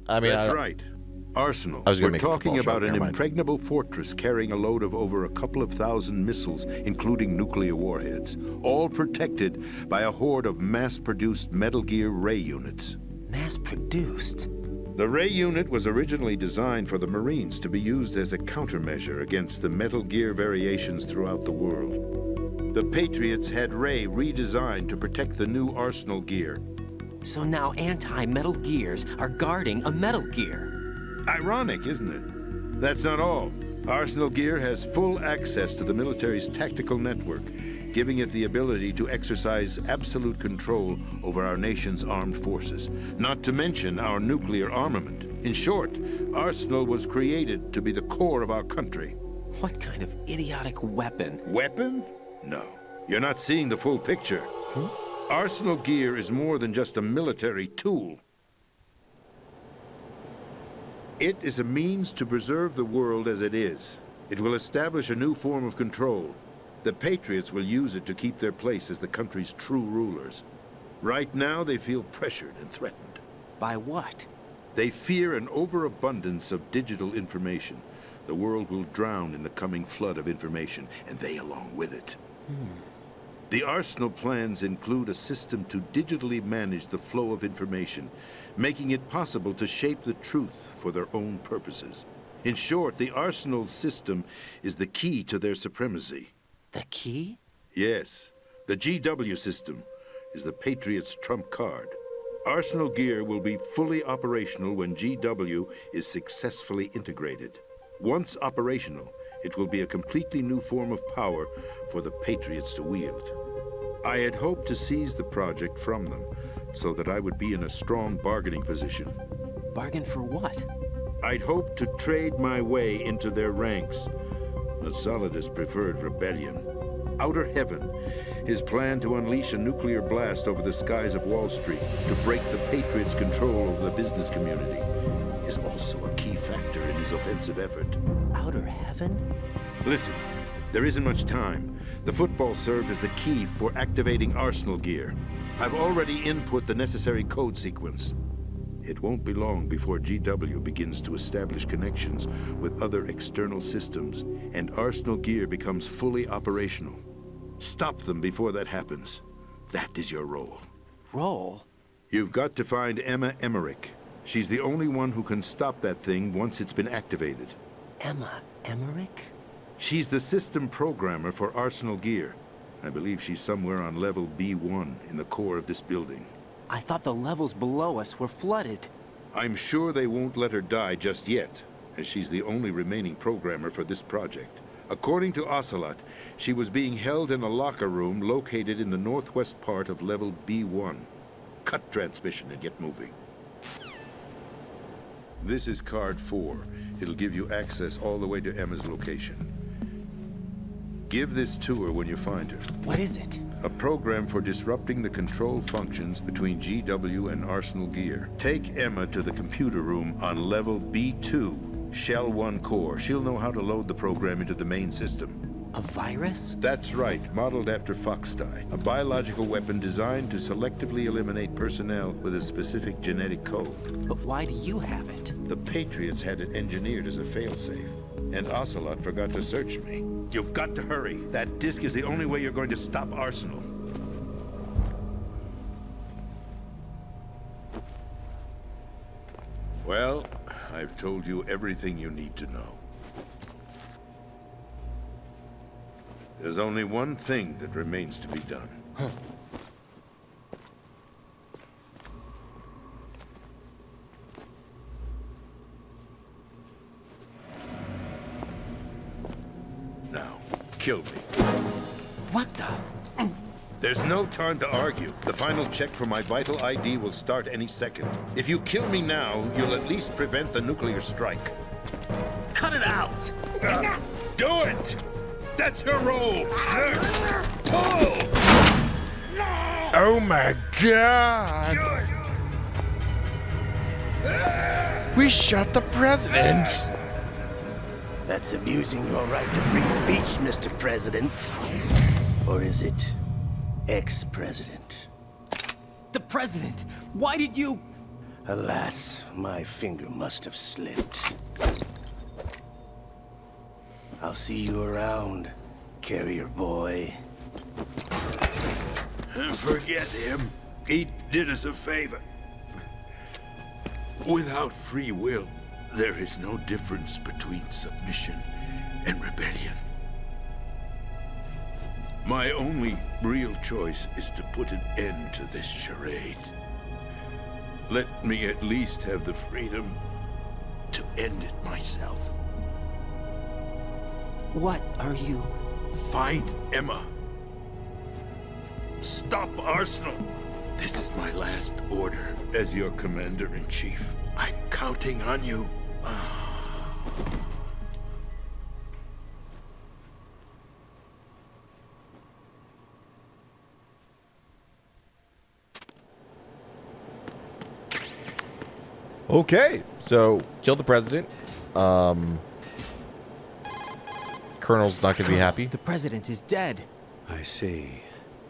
I mean, That's right. Arsenal. I was gonna We're make a talking football about joke, an never mind. impregnable fortress carrying a load of over a couple of thousand missiles, including nuclear warheads, all protected by a horde of mass-produced Metal Gear Ray units. Mass-produced? The Ray unit was originally designed for the Marines to be used as a countermeasure against the Metal Gear variations throughout the world. The Patriots had Ray redesigned to protect the new Arsenal gear. So now anti-Metal Gears are guarding a Metal Gear. Ironic, isn't it? That's not all. Arsenal Gear has full access to the military's tactical network, giving it the ability to exercise absolute control over our nation's armed forces, not to mention our nuclear armament. In short, Arsenal was created to be the core of our country. What kind of idiotic weapon? Weapon? No. You're not seeing the full picture. Arsenal Gear is more than just a military tool. It is a means to preserve the world as it is. It will establish a new form of control. The Patriots will use it to keep their place as the country's true rulers. Right now, they feel pressured and threatened. By what? They fear an overabundance of digital information. The world will drown in the coming flood of information, and they along with it. The Arsenal plans include a system to digitally manage the flow of information, making it possible to shape the truth for their own purposes. In short, the Arsenal system is the key to their supremacy. The key? Yes, the GW system is the Patriots' trump card. Arsenal Gear will be fully operational when GW is successfully integrated. Once operational, it will be a completely new form of power for the Patriots to wield. I had hoped to seize the project from them, so that I would be in a strong bargaining position. Bargain for what? I'd hoped to trade my way into their ranks. The Solidus preferred rebellion. Outer Heaven, his plan to unleash a nuclear blast over the skies of Wall Street to break the Patriots' control over the business community, is also a key factor in his offensive effort. Outer Heaven? Listen, there isn't much time. The football served as the key for activating Arsenal Gear. I've already input the necessary code sequence. It won't be long before GW begins to establish connections with other external systems, and Arsenal Gear becomes fully operational. Stop them before that happens. That is your role. Role? You've got to find Emma Emmerich. She's the only one who can stop that thing once it's been activated. Emma Emmerich? She's the system programmer for Arsenal Gear. I believe she's somewhere on level B1 in the core of this building. I thought the levels below us were flooded. I'm sure they won't let her die just yet, as she's the only remaining programmer for this project. According to Ocelot, she was being held in a locker room located in the northwest part of level B1. Cut transmission and get moving. This is card 4. It'll give you access all the way to Emma's location. Give this to her when you find her. What is it? A program for disrupting the control functions between GW and Arsenal Gear. Take Emma to the computer room on level B2, Shell 1 core. She'll know how to load the program into the main system. A virus? That's right, modeled after Foxdie, a biological weapon designed to selectively eliminate personnel with a specific genetic code. But why do you have it? The Patriots had it engineered as a failsafe, and Ocelot forgot to search me. You've got to hurry. That disk is the only way you're going to stop Arsenal. Well, I've told you everything you need to know. There's only one thing that remains to be done. Now, kill me. What the? There's no time to argue. The final check for my vital ID will start any second. If you kill me now, you'll at least prevent the nuclear strike. Cut it out! Do it! That's your role! Oh my god! We shot the president! That's abusing your right to free speech, Mr. President. Or is it ex-president? The president! Why did you... Alas, my finger must have slipped. I'll see you around, carrier boy. Forget him. He did us a favor. Without free will, there is no difference between submission and rebellion. My only real choice is to put an end to this charade. Let me at least have the freedom to end it myself. What are you... Find Emma. Stop Arsenal. This is my last order as your commander-in-chief. I'm counting on you. Okay, so kill the president. Colonel's not going to be happy. The president is dead. I see.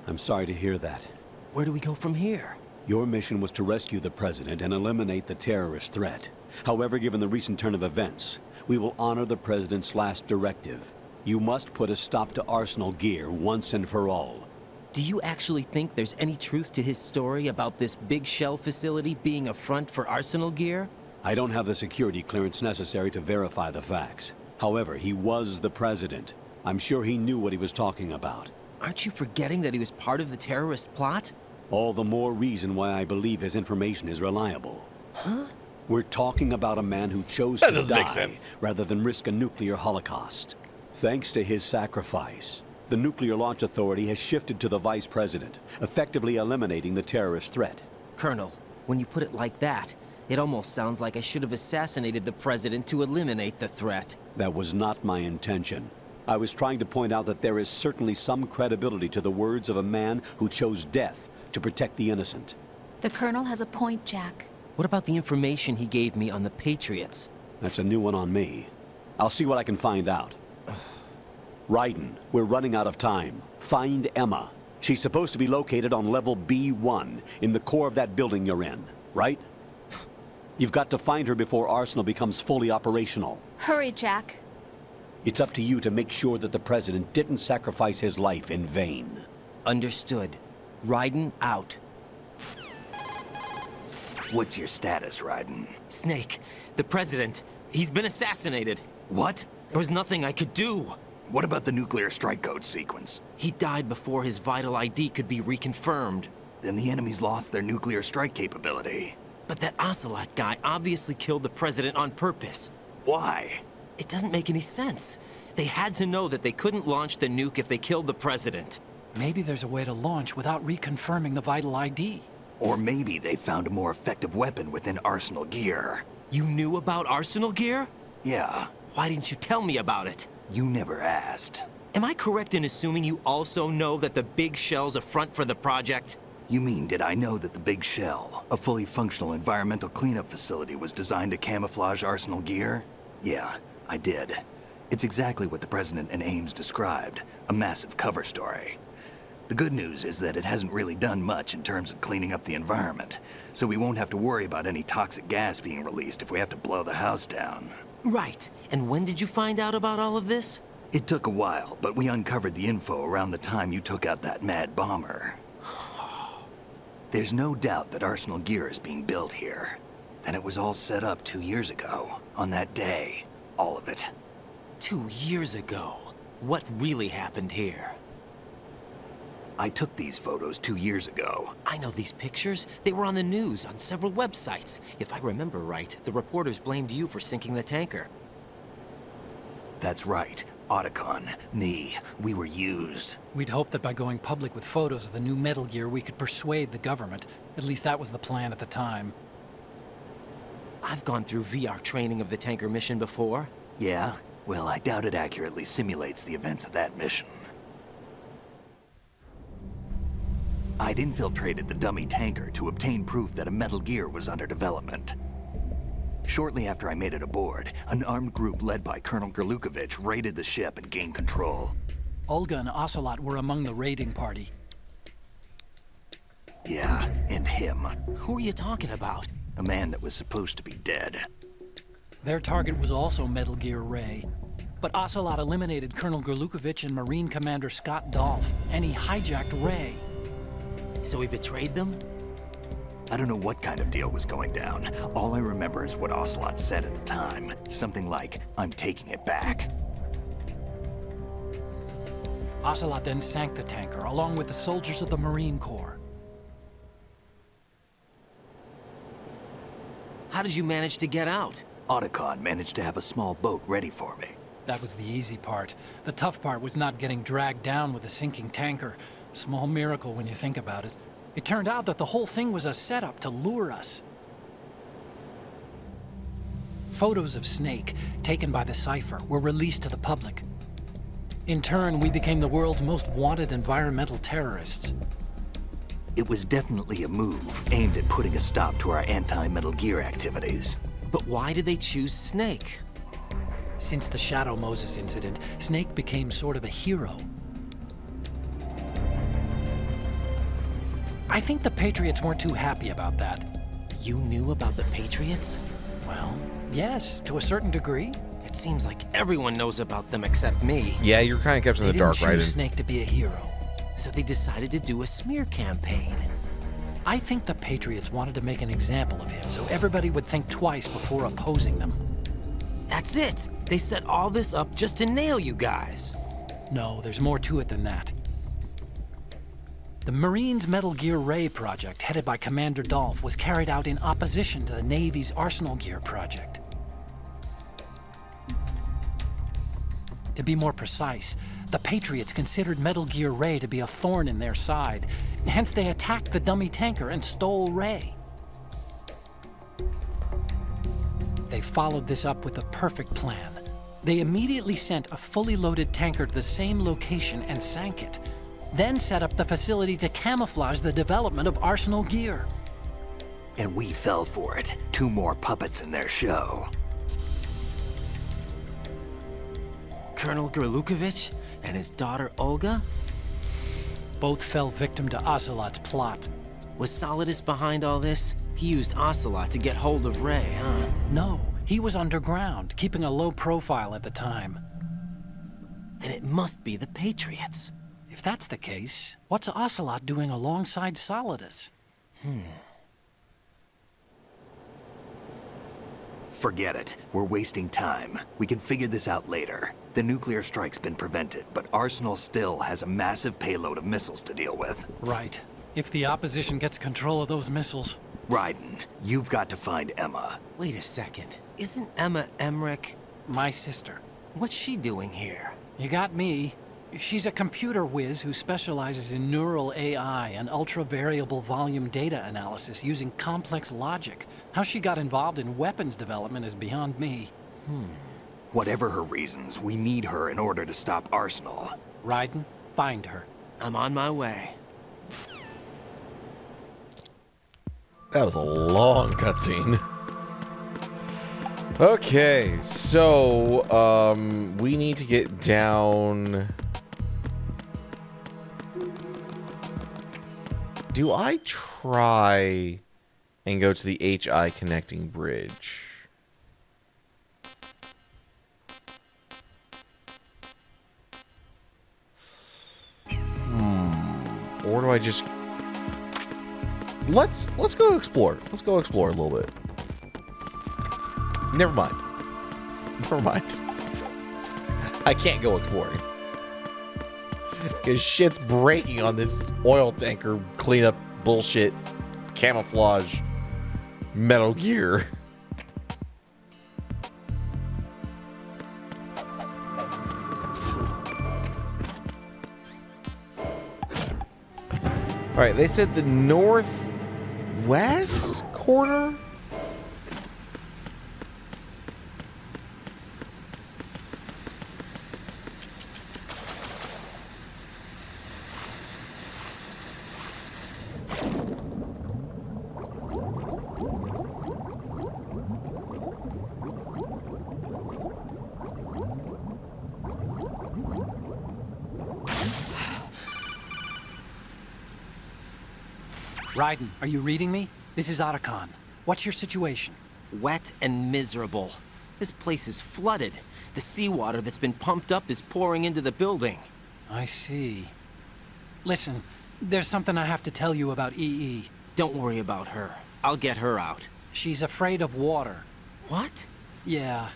I'm sorry to hear that. Where do we go from here? Your mission was to rescue the president and eliminate the terrorist threat. However, given the recent turn of events, we will honor the president's last directive. You must put a stop to Arsenal gear once and for all. Do you actually think there's any truth to his story about this big shell facility being a front for Arsenal gear? I don't have the security clearance necessary to verify the facts. However, he was the president. I'm sure he knew what he was talking about. Aren't you forgetting that he was part of the terrorist plot? All the more reason why I believe his information is reliable. Huh? We're talking about a man who chose That to doesn't make die sense. rather than risk a nuclear holocaust. Thanks to his sacrifice, the Nuclear Launch Authority has shifted to the vice president, effectively eliminating the terrorist threat. Colonel, when you put it like that, it almost sounds like I should have assassinated the president to eliminate the threat. That was not my intention. I was trying to point out that there is certainly some credibility to the words of a man who chose death to protect the innocent. The Colonel has a point, Jack. What about the information he gave me on the Patriots? That's a new one on me. I'll see what I can find out. Raiden, we're running out of time. Find Emma. She's supposed to be located on level B1, in the core of that building you're in, right? You've got to find her before Arsenal becomes fully operational. Hurry, Jack. It's up to you to make sure that the president didn't sacrifice his life in vain. Understood. Raiden out. What's your status, Raiden? Snake, the president, he's been assassinated. What? There was nothing I could do. What about the nuclear strike code sequence? He died before his vital ID could be reconfirmed. Then the enemy's lost their nuclear strike capability. But that Ocelot guy obviously killed the president on purpose. Why? It doesn't make any sense. They had to know that they couldn't launch the nuke if they killed the president. Maybe there's a way to launch without reconfirming the vital ID. Or maybe they found a more effective weapon within Arsenal gear. You knew about Arsenal gear? Yeah, Why didn't you tell me about it? you never asked. Am I correct in assuming you also know that the big shell's a front for the project? You mean, did I know that the Big Shell, a fully functional environmental cleanup facility, was designed to camouflage Arsenal gear? Yeah, I did. It's exactly what the President and Ames described, a massive cover story. The good news is that it hasn't really done much in terms of cleaning up the environment, so we won't have to worry about any toxic gas being released if we have to blow the house down. Right. And when did you find out about all of this? It took a while, but we uncovered the info around the time you took out that mad bomber. There's no doubt that Arsenal gear is being built here. And it was all set up 2 years ago, on that day. All of it. 2 years ago. What really happened here? I took these photos 2 years ago. I know these pictures. They were on the news, on several websites. If I remember right, the reporters blamed you for sinking the tanker. That's right. Otacon, me, we were used. We'd hoped that by going public with photos of the new Metal Gear, we could persuade the government. At least that was the plan at the time. I've gone through VR training of the tanker mission before. Yeah? Well, I doubt it accurately simulates the events of that mission. I'd infiltrated the dummy tanker to obtain proof that a Metal Gear was under development. Shortly after I made it aboard, an armed group led by Colonel Gerlukovich raided the ship and gained control. Olga and Ocelot were among the raiding party. Yeah, and him. Who are you talking about? A man that was supposed to be dead. Their target was also Metal Gear Ray. But Ocelot eliminated Colonel Gorlukovich and Marine Commander Scott Dolph, and he hijacked Ray. So he betrayed them? I don't know what kind of deal was going down. All I remember is what Ocelot said at the time. Something like, "I'm taking it back." Ocelot then sank the tanker, along with the soldiers of the Marine Corps. How did you manage to get out? Otacon managed to have a small boat ready for me. That was the easy part. The tough part was not getting dragged down with a sinking tanker. A small miracle when you think about it. It turned out that the whole thing was a setup to lure us. Photos of Snake, taken by the Cypher, were released to the public. In turn, we became the world's most wanted environmental terrorists. It was definitely a move aimed at putting a stop to our anti-Metal Gear activities. But why did they choose Snake? Since the Shadow Moses incident, Snake became sort of a hero. I think the Patriots weren't too happy about that. You knew about the Patriots? Well, yes, to a certain degree. It seems like everyone knows about them except me. Yeah, you're kind of kept in the dark, They right? didn't choose Snake to be a hero. So they decided to do a smear campaign. I think the Patriots wanted to make an example of him so everybody would think twice before opposing them. That's it! They set all this up just to nail you guys. No, there's more to it than that. The Marines' Metal Gear Ray project, headed by Commander Dolph, was carried out in opposition to the Navy's Arsenal Gear project. To be more precise, the Patriots considered Metal Gear Ray to be a thorn in their side. Hence, they attacked the dummy tanker and stole Ray. They followed this up with a perfect plan. They immediately sent a fully loaded tanker to the same location and sank it. Then set up the facility to camouflage the development of Arsenal Gear. And we fell for it. 2 more puppets in their show. Colonel Gorlukovich and his daughter Olga? Both fell victim to Ocelot's plot. Was Solidus behind all this? He used Ocelot to get hold of Ray, huh? No, he was underground, keeping a low profile at the time. Then it must be the Patriots. If that's the case, what's Ocelot doing alongside Solidus? Forget it. We're wasting time. We can figure this out later. The nuclear strike's been prevented, but Arsenal still has a massive payload of missiles to deal with. Right. If the opposition gets control of those missiles. Raiden, you've got to find Emma. Wait a second. Isn't Emma Emmerich? My sister. What's she doing here? You got me. She's a computer whiz who specializes in neural AI and ultra-variable volume data analysis using complex logic. How she got involved in weapons development is beyond me. Whatever her reasons, we need her in order to stop Arsenal. Raiden, find her. I'm on my way. That was a long cutscene. Okay, so we need to get down. Do I try and go to the HI connecting bridge? Or do I just... Let's go explore. Let's go explore a little bit. Never mind. Never mind. I can't go exploring. Because shit's breaking on this oil tanker cleanup bullshit camouflage Metal Gear. Alright, they said the northwest corner? Raiden, are you reading me? This is Otacon. What's your situation? Wet and miserable. This place is flooded. The seawater that's been pumped up is pouring into the building. I see. Listen, there's something I have to tell you about EE. Don't worry about her. I'll get her out. She's afraid of water. What? Yeah.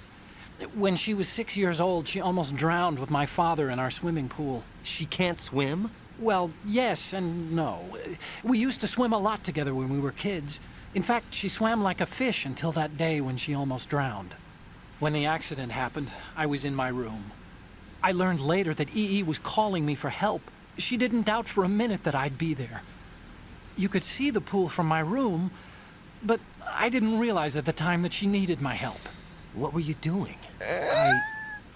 When she was 6 years old, she almost drowned with my father in our swimming pool. She can't swim? Well, yes and no. We used to swim a lot together when we were kids. In fact, she swam like a fish until that day when she almost drowned. When the accident happened, I was in my room. I learned later that EE was calling me for help. She didn't doubt for a minute that I'd be there. You could see the pool from my room, but I didn't realize at the time that she needed my help. What were you doing?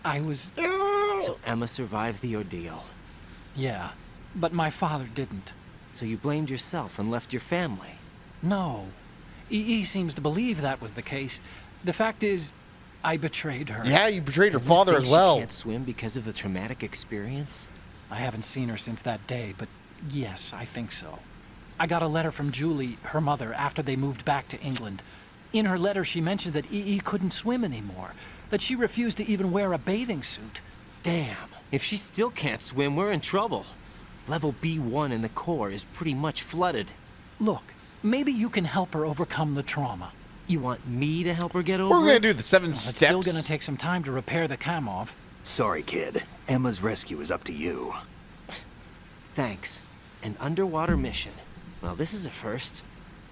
I was... So Emma survived the ordeal. Yeah, but my father didn't. So you blamed yourself and left your family? No. EE seems to believe that was the case. The fact is, I betrayed her. Yeah, you betrayed her And you father think as well. She can't swim because of the traumatic experience? I haven't seen her since that day, but yes, I think so. I got a letter from Julie, her mother, after they moved back to England. In her letter, she mentioned that EE couldn't swim anymore, that she refused to even wear a bathing suit. Damn, if she still can't swim, we're in trouble. Level B1 in the core is pretty much flooded. Look, maybe you can help her overcome the trauma. You want me to help her get over We're gonna it? do the 7 Well, it's steps. still gonna take some time to repair the Kamov. Sorry, kid. Emma's rescue is up to you. Thanks. An underwater mission. Well, this is a first.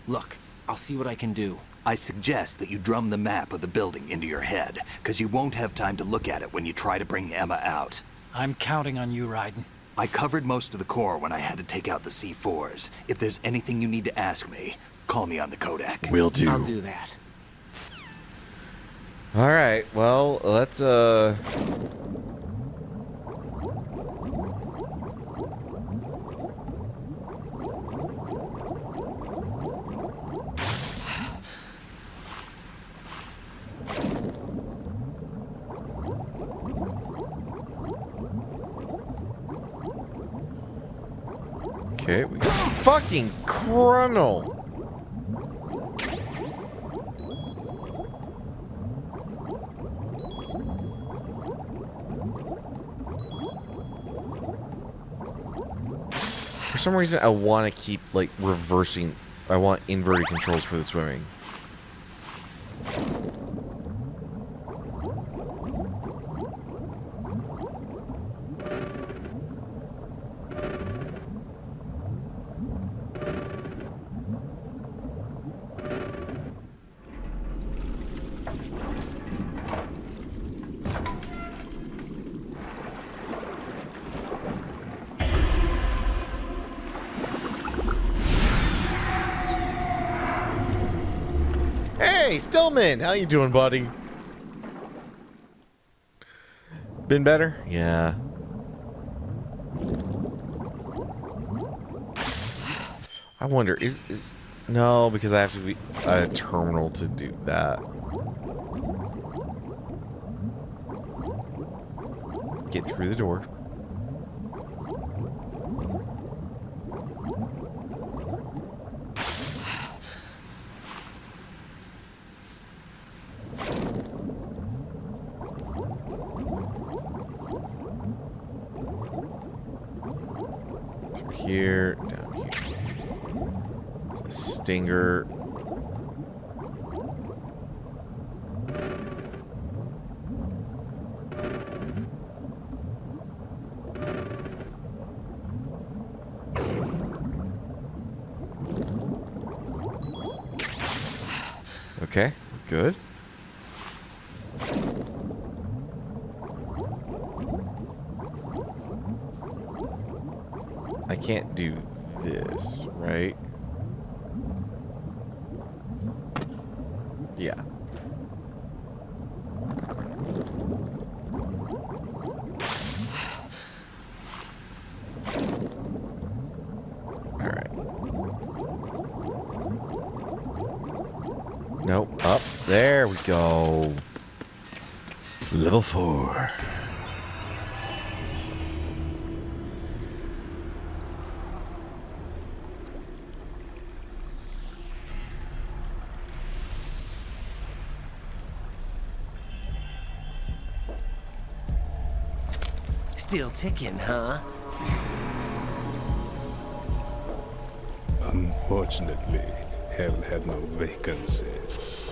Look, I'll see what I can do. I suggest that you drum the map of the building into your head, because you won't have time to look at it when you try to bring Emma out. I'm counting on you, Raiden. I covered most of the core when I had to take out the C4s. If there's anything you need to ask me, call me on the Kodak. Will do. I'll do that. All right. Well, let's Okay, we got fucking Colonel. For some reason, I want to keep, like, reversing. I want inverted controls for the swimming. Hey, Stillman, how you doing, buddy? Been better? Yeah. I wonder, is no, because I have to be at a terminal to do that. Get through the door. Here, down here. It's a stinger. Okay, good. I can't do this, right? Yeah. All right. Nope. Up. There we go. Level 4. Still ticking, huh? Unfortunately, hell had no vacancies.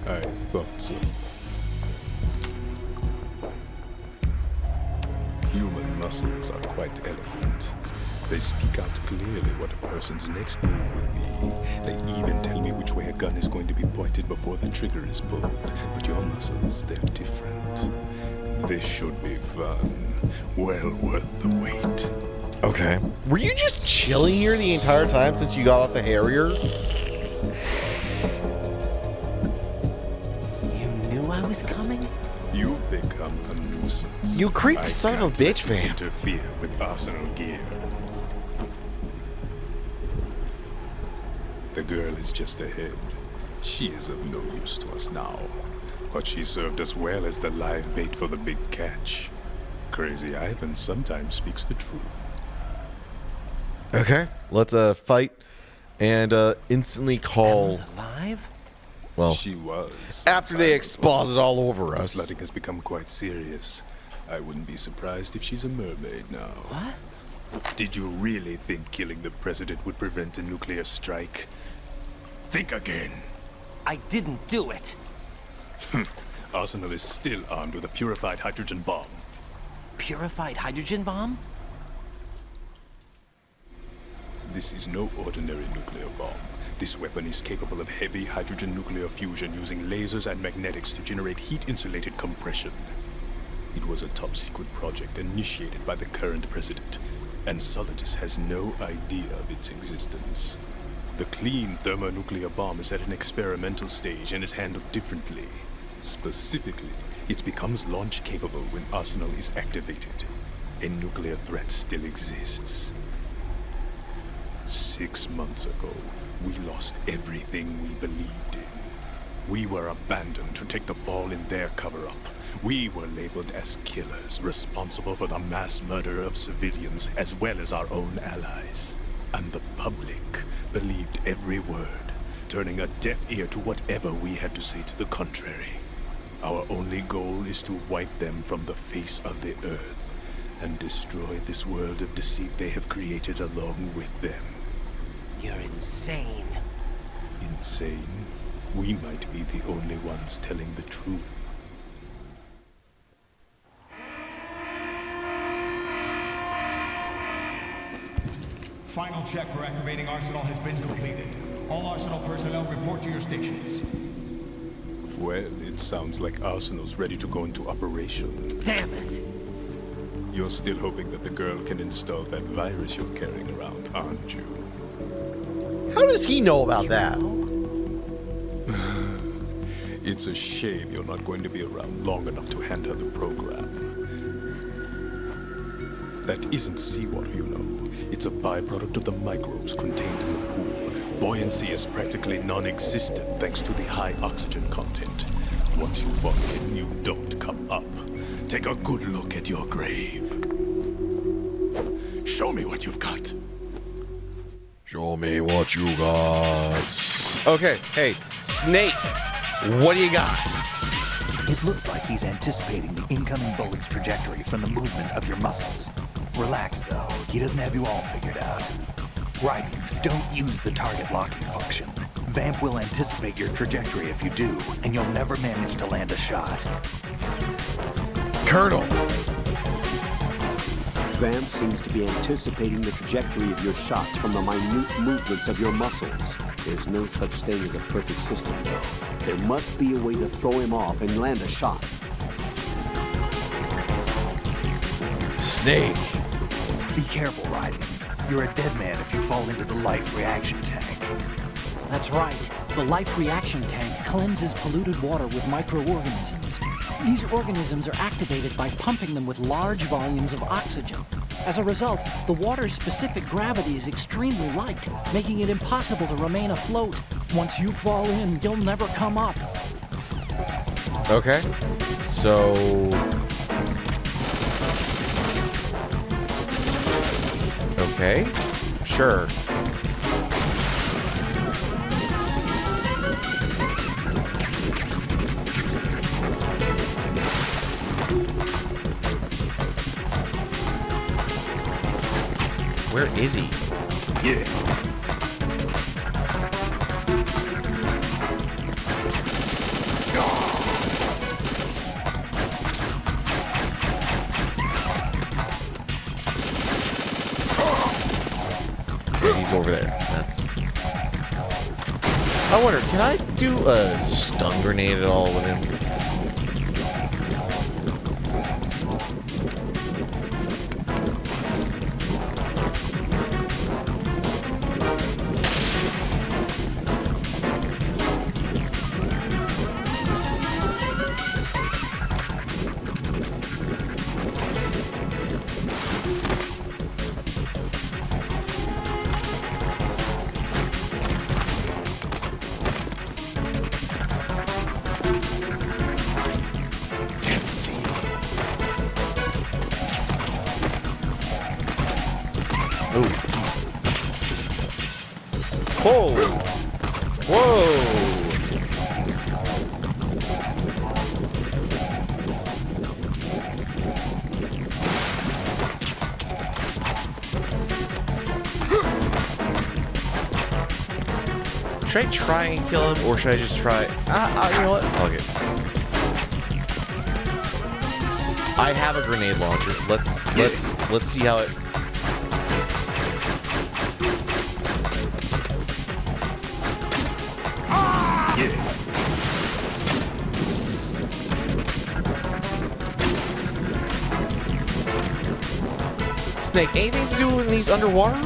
I thought so. Human muscles are quite eloquent. They speak out clearly what a person's next move will be. They even tell me which way a gun is going to be pointed before the trigger is pulled. But your muscles, they're different. This should be fun. Well worth the wait. Okay. Were you just chilling here the entire time since you got off the Harrier? You knew I was coming? You've become a nuisance. You creepy son of a bitch, man. fam. Interfere with Arsenal gear. The girl is just ahead. She is of no use to us now. But she served us well as the live bait for the big catch. Crazy Ivan sometimes speaks the truth. Okay. Let's fight and instantly call. Emma's alive? Well, She was. after they exposit all over us. Flooding has become quite serious. I wouldn't be surprised if she's a mermaid now. What? Did you really think killing the president would prevent a nuclear strike? Think again. I didn't do it. Arsenal is still armed with a purified hydrogen bomb. Purified hydrogen bomb? This is no ordinary nuclear bomb. This weapon is capable of heavy hydrogen nuclear fusion using lasers and magnetics to generate heat-insulated compression. It was a top-secret project initiated by the current president, and Solidus has no idea of its existence. The clean thermonuclear bomb is at an experimental stage and is handled differently. Specifically, it becomes launch-capable when Arsenal is activated. A nuclear threat still exists. 6 months ago, we lost everything we believed in. We were abandoned to take the fall in their cover-up. We were labeled as killers, responsible for the mass murder of civilians as well as our own allies. And the public believed every word, turning a deaf ear to whatever we had to say to the contrary. Our only goal is to wipe them from the face of the earth and destroy this world of deceit they have created along with them. You're insane. Insane? We might be the only ones telling the truth. Final check for activating Arsenal has been completed. All Arsenal personnel report to your stations. Well, it sounds like Arsenal's ready to go into operation. Damn it! You're still hoping that the girl can install that virus you're carrying around, aren't you? How does he know about that? It's a shame you're not going to be around long enough to hand her the program. That isn't seawater, you know. It's a byproduct of the microbes contained in the pool. Buoyancy is practically non-existent thanks to the high oxygen content. Once you fall in, you don't come up. Take a good look at your grave. Show me what you've got. Show me what you got. Okay, hey, Snake, what do you got? It looks like he's anticipating the incoming bullet's trajectory from the movement of your muscles. Relax, though. He doesn't have you all figured out. Right, don't use the target locking function. Vamp will anticipate your trajectory if you do, and you'll never manage to land a shot. Colonel. Vamp seems to be anticipating the trajectory of your shots from the minute movements of your muscles. There's no such thing as a perfect system, though. There must be a way to throw him off and land a shot. Snake. Be careful, Raiden. You're a dead man if you fall into the life reaction tank. That's right. The life reaction tank cleanses polluted water with microorganisms. These organisms are activated by pumping them with large volumes of oxygen. As a result, the water's specific gravity is extremely light, making it impossible to remain afloat. Once you fall in, you'll never come up. Okay. So... Okay. Sure. Where is he? Yeah. Okay, he's over there. That's... I wonder, can I do a stun grenade at all with him? Oh, jeez. Whoa! Whoa! Should I try and kill him, or should I just try? You know what? Fuck it. I have a grenade launcher. Let's see how it. Snake, anything to do with these underwater?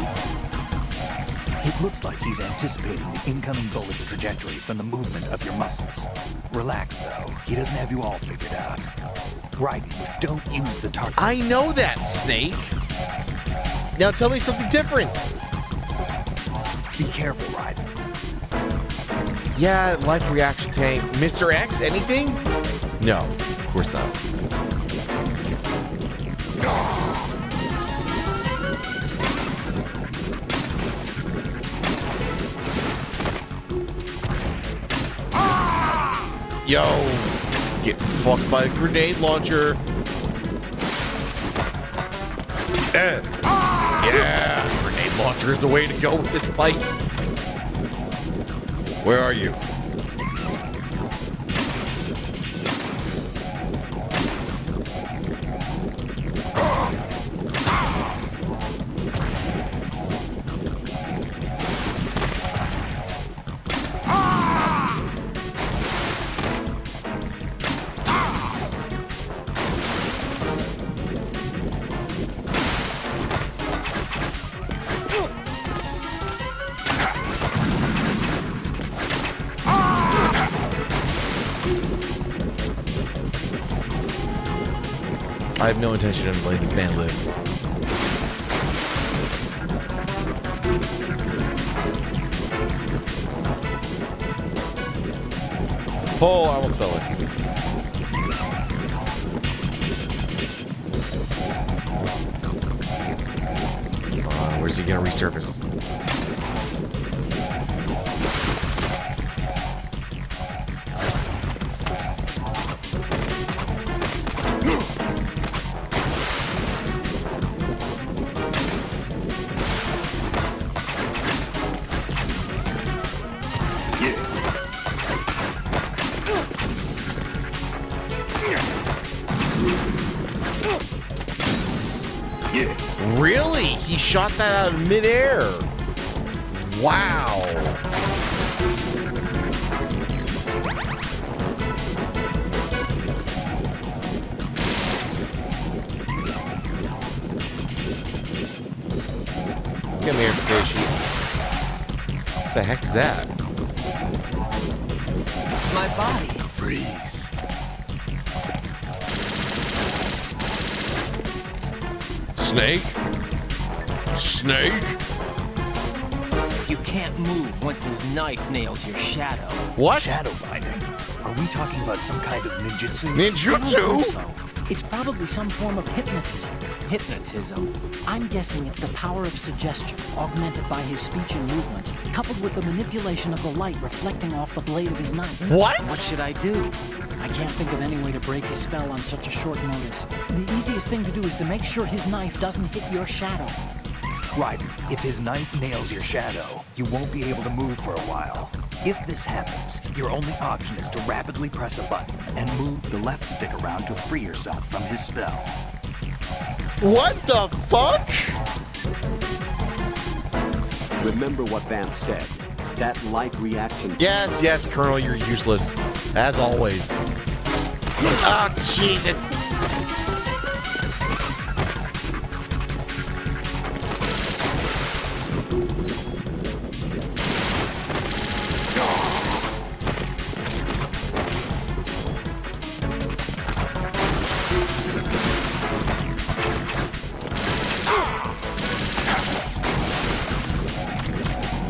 It looks like he's anticipating the incoming bullet's trajectory from the movement of your muscles. Relax, though. He doesn't have you all figured out. Raiden, don't use the target. I know that, Snake. Now tell me something different. Be careful, Raiden. Yeah, life reaction tank. Mr. X, anything? No, of course not. Yo, get fucked by a grenade launcher. Yeah, grenade launcher is the way to go with this fight. Where are you? I have no intention of letting this man live. Oh, I almost fell in. Where's he gonna resurface? Really? He shot that out of midair. Wow. Come here, fishy. What the heck is that? My body. Freeze. Snake? Snake? You can't move once his knife nails your shadow. What? Shadow binding? Are we talking about some kind of ninjutsu? I don't Ninjutsu? think so. It's probably some form of hypnotism. Hypnotism? I'm guessing it's the power of suggestion, augmented by his speech and movements, coupled with the manipulation of the light reflecting off the blade of his knife. What? What should I do? I can't think of any way to break his spell on such a short notice. The easiest thing to do is to make sure his knife doesn't hit your shadow. Right. If his knife nails your shadow, you won't be able to move for a while. If this happens, your only option is to rapidly press a button and move the left stick around to free yourself from his spell. What the fuck? Remember what Vamp said. That light reaction... Yes, yes, Colonel, you're useless. As always. Oh, Jesus.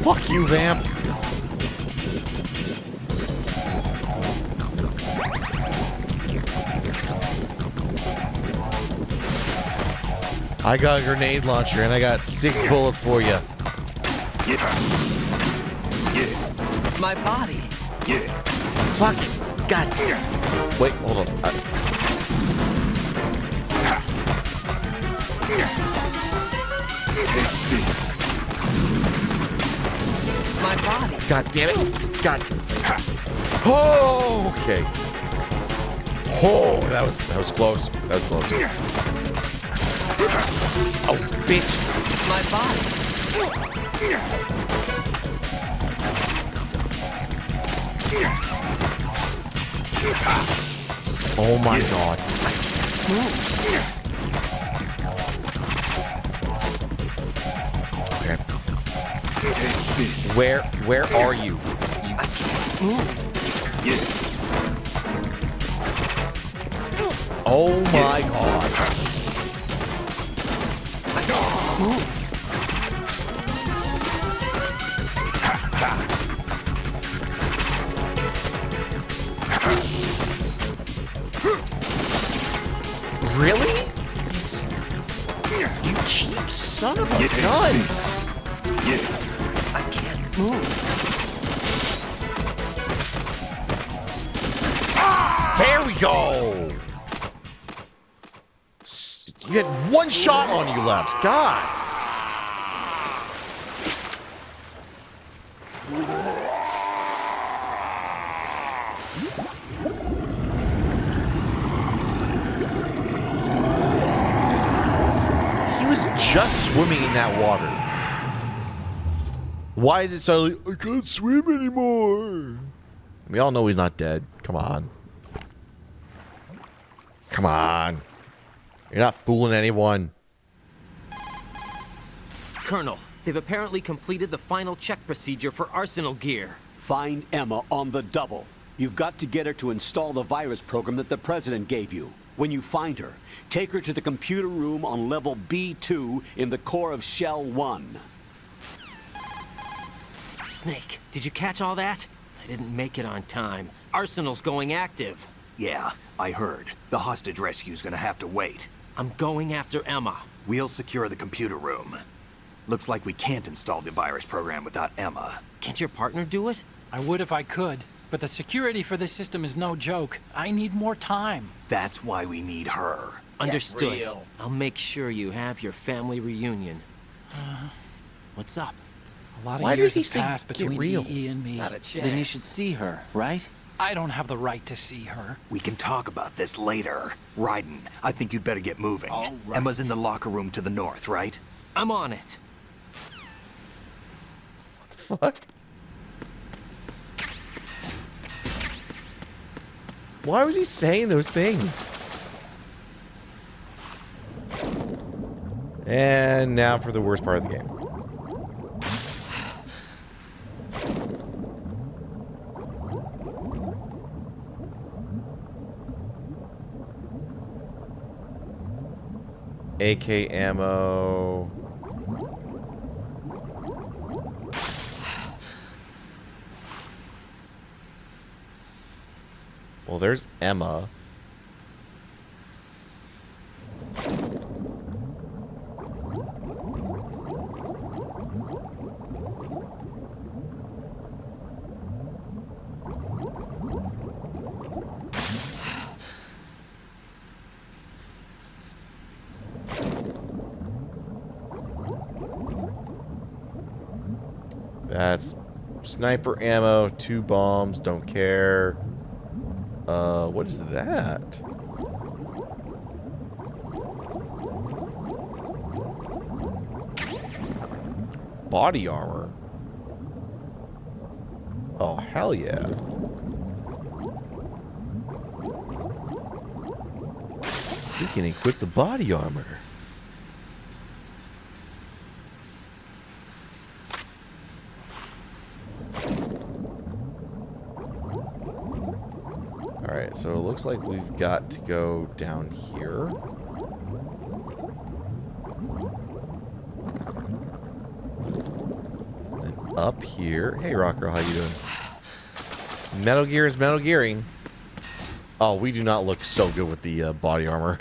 Fuck you, Vamp. I got a grenade launcher and I got 6 bullets for you. My body. Fuck it. God. Wait, hold on. My body. God damn it. God. Oh, okay. Oh, that was close. That was close. Oh, bitch. My body. Oh my god. Okay. Where are you? Oh my god. Really? You cheap son of a gun! I can't move. There we go! You had 1 shot on you left. God! He was just swimming in that water. Why is it suddenly, I can't swim anymore? We all know he's not dead. Come on. Come on. You're not fooling anyone. Colonel, they've apparently completed the final check procedure for arsenal gear. Find Emma on the double. You've got to get her to install the virus program that the President gave you. When you find her, take her to the computer room on level B2 in the core of Shell 1. Snake, did you catch all that? I didn't make it on time. Arsenal's going active. Yeah, I heard. The hostage rescue's gonna have to wait. I'm going after Emma. We'll secure the computer room. Looks like we can't install the virus program without Emma. Can't your partner do it? I would if I could, but the security for this system is no joke. I need more time. That's why we need her. Understood. I'll make sure you have your family reunion. What's up? A lot Why of did years he have say passed get between real? EE and me. Then you should see her, right? I don't have the right to see her. We can talk about this later. Raiden, I think you'd better get moving. All right. Emma's in the locker room to the north, right? I'm on it. Fuck. Why was he saying those things? And now for the worst part of the game. AK ammo. Well, there's Emma. That's sniper ammo, 2 bombs, don't care. What is that? Body armor. Oh, hell yeah. We can equip the body armor. Alright, so it looks like we've got to go down here. And up here. Hey, Rocker, how you doing? Metal Gear is Metal Gearing. Oh, we do not look so good with the body armor.